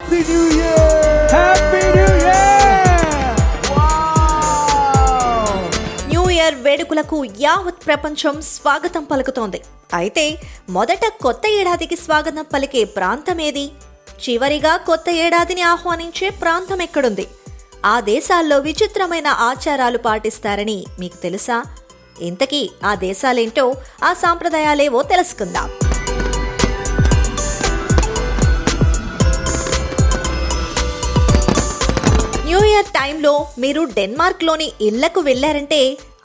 Happy new year! Happy new year! New year వేడుకలకు యావత్ ప్రపంచం స్వాగతం పలుకుతోంది. అయితే మొదట కొత్త ఏడాదికి స్వాగతం పలికే ప్రాంతం ఏది? చివరిగా కొత్త ఏడాదిని ఆహ్వానించే ప్రాంతం ఎక్కడుంది? ఆ దేశాల్లో విచిత్రమైన ఆచారాలు పాటిస్తారని మీకు తెలుసా? ఇంతకీ ఆ దేశాలేంటో, ఆ సాంప్రదాయాలేవో తెలుసుకుందాం. న్యూ ఇయర్ టైంలో మీరు డెన్మార్క్లోని ఇళ్లకు వెళ్లారంటే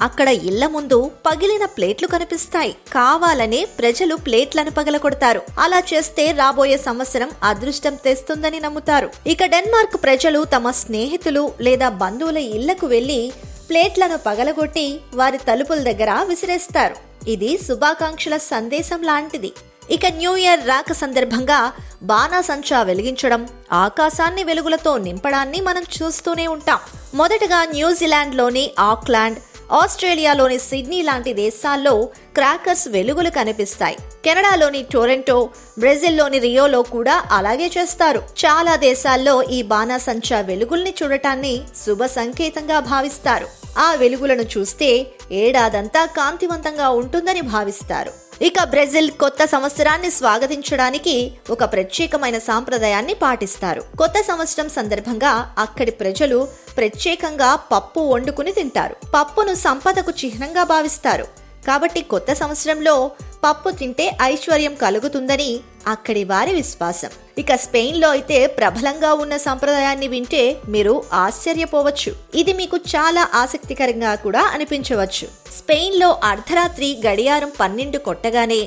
అక్కడ ఇళ్ల ముందు పగిలిన ప్లేట్లు కనిపిస్తాయి. కావాలనే ప్రజలు ప్లేట్లను పగలగొడతారు. అలా చేస్తే రాబోయే సంవత్సరం అదృష్టం తెస్తుందని నమ్ముతారు. ఇక డెన్మార్క్ ప్రజలు తమ స్నేహితులు లేదా బంధువుల ఇళ్లకు వెళ్లి ప్లేట్లను పగలగొట్టి వారి తలుపుల దగ్గర విసిరేస్తారు. ఇది శుభాకాంక్షల సందేశం లాంటిది. ఇక న్యూ ఇయర్ రాక సందర్భంగా బాణాసంచా వెలిగించడం, ఆకాశాన్ని వెలుగులతో నింపడాన్ని మనం చూస్తూనే ఉంటాం. మొదటగా న్యూజిలాండ్లోని ఆక్లాండ్, ఆస్ట్రేలియాలోని సిడ్నీ లాంటి దేశాల్లో క్రాకర్స్ వెలుగులు కనిపిస్తాయి. కెనడాలోని టొరంటో, బ్రెజిల్లోని రియోలో కూడా అలాగే చేస్తారు. చాలా దేశాల్లో ఈ బాణాసంచా వెలుగుల్ని చూడటాన్ని శుభ సంకేతంగా భావిస్తారు. ఆ వెలుగులను చూస్తే ఏడాదంతా కాంతివంతంగా ఉంటుందని భావిస్తారు. ఇక బ్రెజిల్ కొత్త సంవత్సరాన్ని స్వాగతించడానికి ఒక ప్రత్యేకమైన సాంప్రదాయాన్ని పాటిస్తారు. కొత్త సంవత్సరం సందర్భంగా అక్కడి ప్రజలు ప్రత్యేకంగా పప్పు వండుకుని తింటారు. పప్పును సంపదకు చిహ్నంగా భావిస్తారు. కాబట్టి కొత్త సంవత్సరంలో పప్పు తింటే ఐశ్వర్యం కలుగుతుందని అక్కడి వారి విశ్వాసం. ఇక స్పెయిన్లో అయితే ప్రబలంగా ఉన్న సంప్రదాయాన్ని వింటే మీరు ఆశ్చర్యపోవచ్చు. ఇది మీకు చాలా ఆసక్తికరంగా కూడా అనిపించవచ్చు. స్పెయిన్లో అర్ధరాత్రి గడియారం 12 కొట్టగానే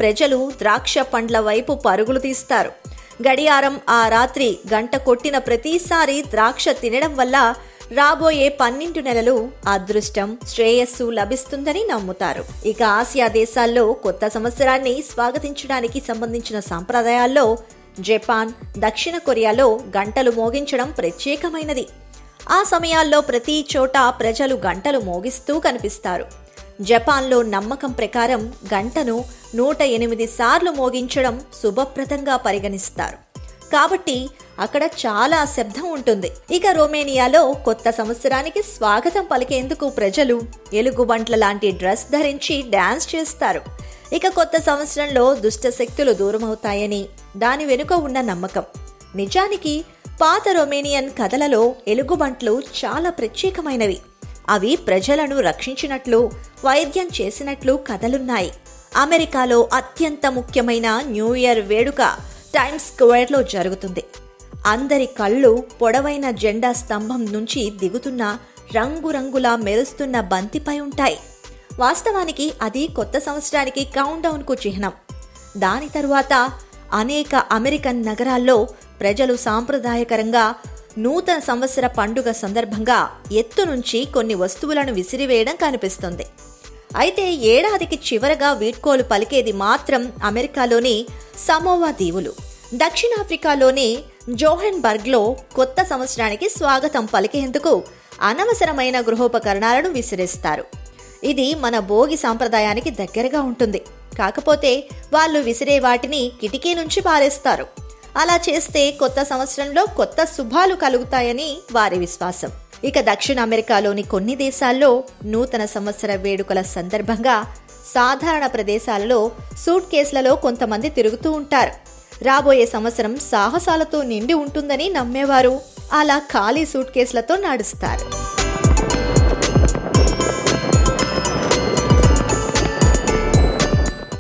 ప్రజలు ద్రాక్ష పండ్ల వైపు పరుగులు తీస్తారు. గడియారం ఆ రాత్రి గంట కొట్టిన ప్రతిసారి ద్రాక్ష తినడం వల్ల రాబోయే 12 నెలలు అదృష్టం, శ్రేయస్సు లభిస్తుందని నమ్ముతారు. ఇక ఆసియా దేశాల్లో కొత్త సంవత్సరాన్ని స్వాగతించడానికి సంబంధించిన సంప్రదాయాల్లో జపాన్, దక్షిణ కొరియాలో గంటలు మోగించడం ప్రత్యేకమైనది. ఆ సమయాల్లో ప్రతి చోట ప్రజలు గంటలు మోగిస్తూ కనిపిస్తారు. జపాన్లో నమ్మకం ప్రకారం గంటను 108 సార్లు మోగించడం శుభప్రదంగా పరిగణిస్తారు. కాబట్టి అక్కడ చాలా శబ్దం ఉంటుంది. ఇక రొమేనియాలో కొత్త సంవత్సరానికి స్వాగతం పలికేందుకు ప్రజలు ఎలుగుబంట్ల లాంటి డ్రెస్ ధరించి డాన్స్ చేస్తారు. ఇక కొత్త సంవత్సరంలో దుష్ట శక్తులు దూరమవుతాయని దాని వెనుక ఉన్న నమ్మకం. నిజానికి పాత రొమేనియన్ కథలలో ఎలుగుబంట్లు చాలా ప్రత్యేకమైనవి. అవి ప్రజలను రక్షించినట్లు, వైద్యం చేసినట్లు కథలున్నాయి. అమెరికాలో అత్యంత ముఖ్యమైన న్యూ ఇయర్ వేడుక టైమ్స్ స్క్వేర్లో జరుగుతుంది. అందరి కళ్ళు పొడవైన జెండా స్తంభం నుంచి దిగుతున్న రంగురంగులా మెరుస్తున్న బంతిపై ఉంటాయి. వాస్తవానికి అది కొత్త సంవత్సరానికి కౌంట్ డౌన్ కు చిహ్నం. దాని తరువాత అనేక అమెరికన్ నగరాల్లో ప్రజలు సాంప్రదాయకరంగా నూతన సంవత్సర పండుగ సందర్భంగా ఎత్తు నుంచి కొన్ని వస్తువులను విసిరివేయడం కనిపిస్తుంది. అయితే ఏడాదికి చివరగా వీడ్కోలు పలికేది మాత్రం అమెరికాలోని సమోవా దీవులు. దక్షిణాఫ్రికాలోని జోహెన్బర్గ్లో కొత్త సంవత్సరానికి స్వాగతం పలికేందుకు అనవసరమైన గృహోపకరణాలను విసిరేస్తారు. ఇది మన భోగి సాంప్రదాయానికి దగ్గరగా ఉంటుంది. కాకపోతే వాళ్ళు విసిరే వాటిని కిటికీ నుంచి పారేస్తారు. అలా చేస్తే కొత్త సంవత్సరంలో కొత్త శుభాలు కలుగుతాయని వారి విశ్వాసం. ఇక దక్షిణ అమెరికాలోని కొన్ని దేశాల్లో నూతన సంవత్సర వేడుకల సందర్భంగా సాధారణ ప్రదేశాలలో సూట్ కేసులలో కొంతమంది తిరుగుతూ ఉంటారు. రాబోయే సంవత్సరం సాహసాలతో నిండి ఉంటుందని నమ్మేవారు అలా ఖాళీ సూట్ కేసులతో నడుస్తారు.